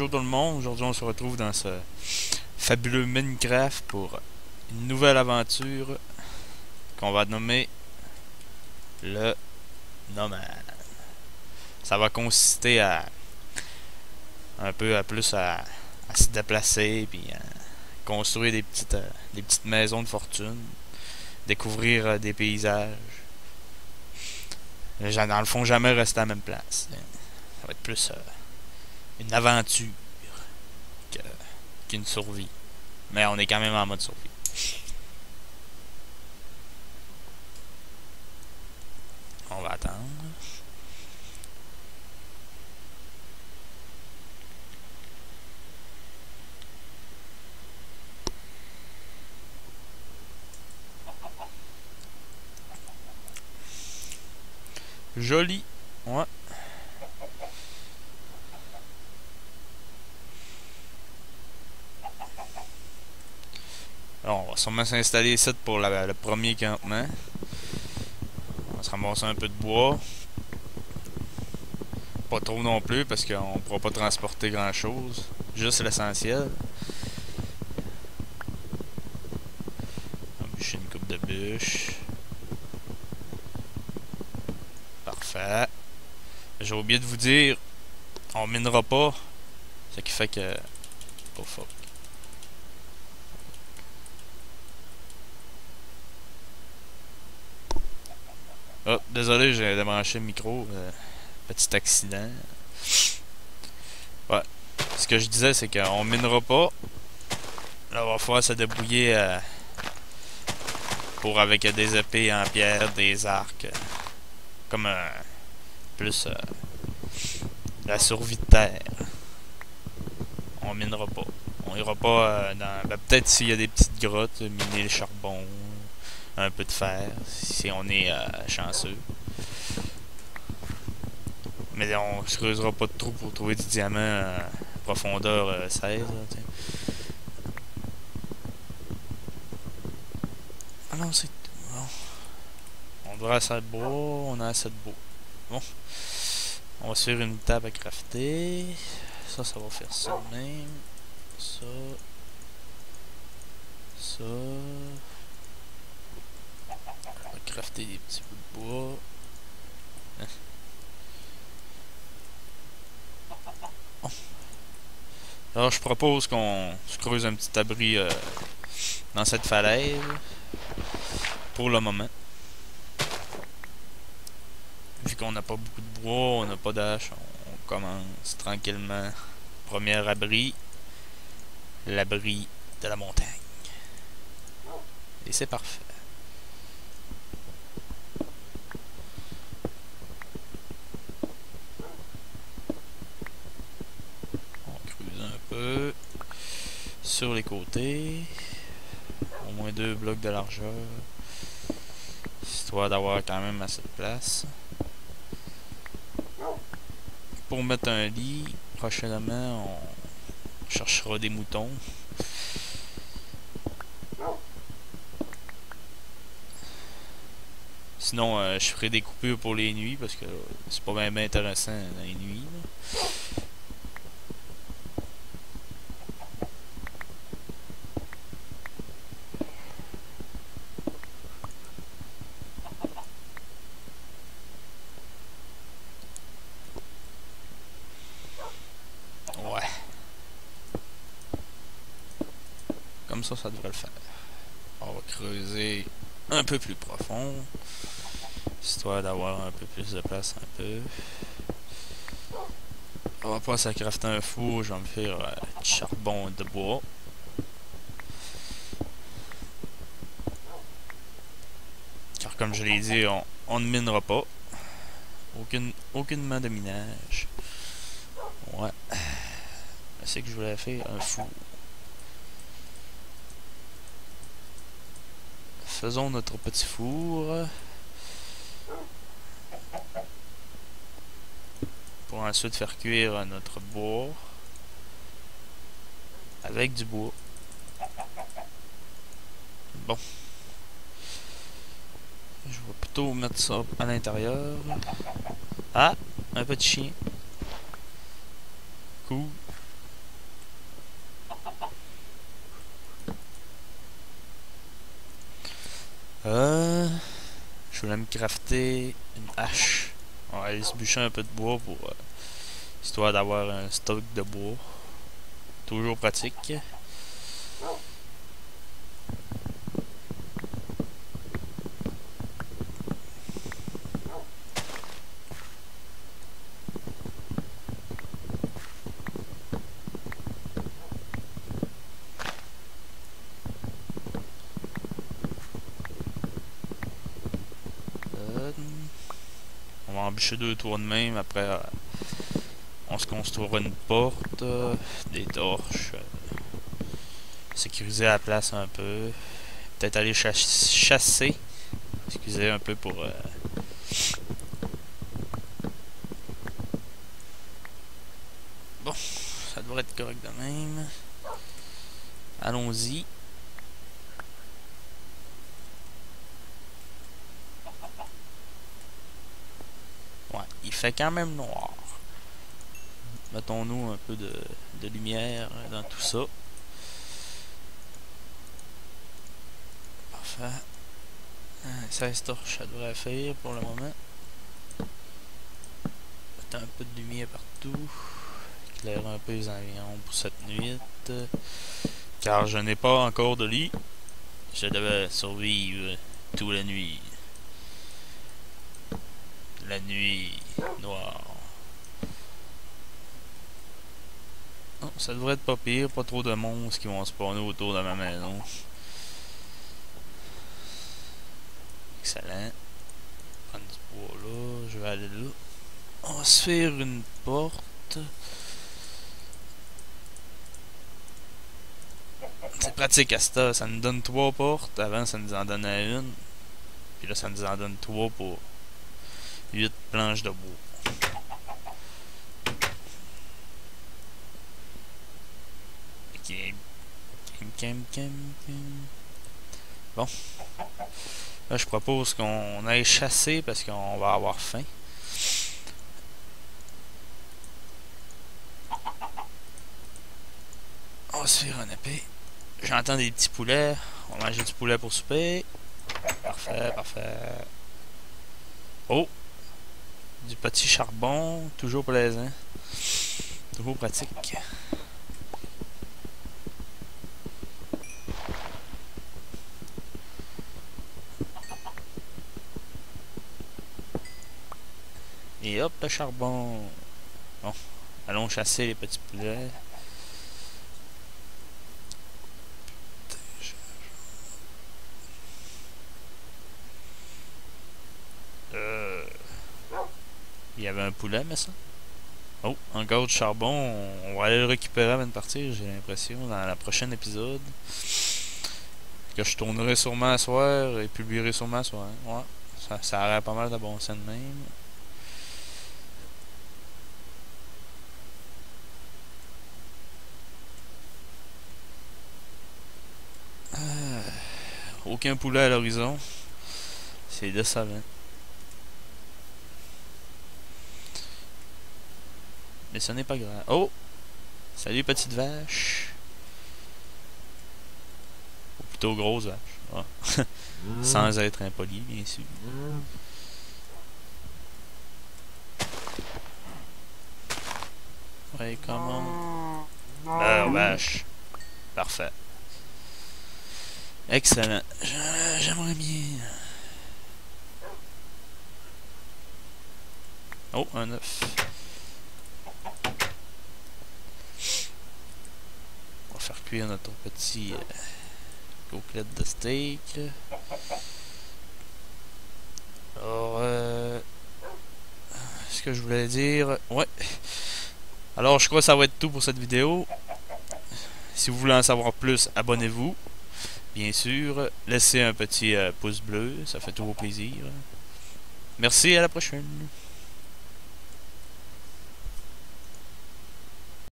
Bonjour tout le monde, aujourd'hui on se retrouve dans ce fabuleux Minecraft pour une nouvelle aventure qu'on va nommer le Nomade. Ça va consister à un peu à plus à se déplacer puis à construire des petites maisons de fortune, découvrir des paysages. Dans le fond, jamais rester à la même place. Ça va être plus une aventure que- qu'une survie. Mais on est quand même en mode survie. On va attendre. Joli. Ouais. Alors, on va sûrement s'installer ici pour le premier campement. On va se ramasser un peu de bois. Pas trop non plus parce qu'on pourra pas transporter grand chose. Juste l'essentiel. Embûcher une coupe de bûches. Parfait. J'ai oublié de vous dire, on minera pas. Ce qui fait que... Oh fuck. Oh, désolé, j'ai débranché le micro. Petit accident. Ouais. Ce que je disais, c'est qu'on minera pas. Là, on va falloir se débrouiller pour avec des épées en pierre, des arcs. Comme plus la survie de terre. On minera pas. On ira pas dans... Ben, peut-être s'il y a des petites grottes, miner le charbon, un peu de fer, si on est chanceux. Mais on se creusera pas de trou pour trouver du diamant profondeur 16. Là, ah non, c'est... Bon. On devrait assez de bois, on a assez de bois. Bon. On va se faire une table à crafter. Ça va faire ça de même. Ça. Ça. On va crafter des petits bouts de bois. Hein. Oh. Alors je propose qu'on se creuse un petit abri dans cette falaise. Pour le moment. Vu qu'on n'a pas beaucoup de bois, on n'a pas d'âge, on commence tranquillement. Premier abri. L'abri de la montagne. Et c'est parfait. On creuse un peu. Sur les côtés. Au moins 2 blocs de largeur. Histoire d'avoir quand même assez de place. Pour mettre un lit, prochainement, on cherchera des moutons. Sinon, je ferai des coupures pour les nuits parce que c'est pas bien intéressant dans les nuits. Là. Ouais. Comme ça devrait le faire. On va creuser un peu plus profond. Histoire d'avoir un peu plus de place un peu. On va passer à crafter un four, je vais me faire du charbon de bois. Car comme je l'ai dit, on ne minera pas. Aucunement de minage. Ouais. C'est que je voulais faire un four. Faisons notre petit four. Pour ensuite faire cuire notre bois. Avec du bois. Bon. Je vais plutôt mettre ça à l'intérieur. Ah! Un petit chien. Cool. crafter une hache. On va aller se bûcher un peu de bois pour histoire d'avoir un stock de bois. Toujours pratique. On va embûcher 2 tours de même. Après, on se construira une porte, des torches, sécuriser la place un peu. Peut-être aller chasser. Excusez un peu pour... Bon, ça devrait être correct de même. Allons-y. Ouais, il fait quand même noir. Mettons-nous un peu de lumière dans tout ça. Parfait. 16 torches, ça devrait faire pour le moment. Mettre un peu de lumière partout. Éclairer un peu les environs pour cette nuit. Car je n'ai pas encore de lit. Je devais survivre toute la nuit. La nuit noire. Oh, ça devrait être pas pire, pas trop de monstres qui vont spawner autour de ma maison. Excellent. Prendre du bois là, je vais aller là. On va se faire une porte. C'est pratique à ça nous donne 3 portes. Avant ça nous en donnait une. Puis là ça nous en donne 3 pour 8 planches de bois. Bon. Là, je propose qu'on aille chasser parce qu'on va avoir faim. On va se faire un épée. J'entends des petits poulets. On va manger du poulet pour souper. Parfait, parfait. Oh! Du petit charbon. Toujours plaisant. Toujours pratique. Et hop, le charbon. Bon, allons chasser les petits poulets. Il y avait un poulet, mais ça. Oh, encore du charbon. On va aller le récupérer avant de partir, j'ai l'impression, dans la prochaine épisode. Que je tournerai sûrement à soir et publierai sûrement à soir. Ouais, ça aurait pas mal de bon sens de même. Aucun poulet à l'horizon. C'est décevant. Mais ce n'est pas grave. Oh! Salut petite vache. Ou plutôt grosse vache. Ah. Sans être impoli, bien sûr. Ouais, comment? Vache. Parfait. Excellent. J'aimerais bien. Oh, un œuf. On va faire cuire notre petit côtelette de steak. Alors, ce que je voulais dire... Ouais. Alors, je crois que ça va être tout pour cette vidéo. Si vous voulez en savoir plus, abonnez-vous. Bien sûr, laissez un petit pouce bleu, ça fait toujours plaisir. Merci, à la prochaine.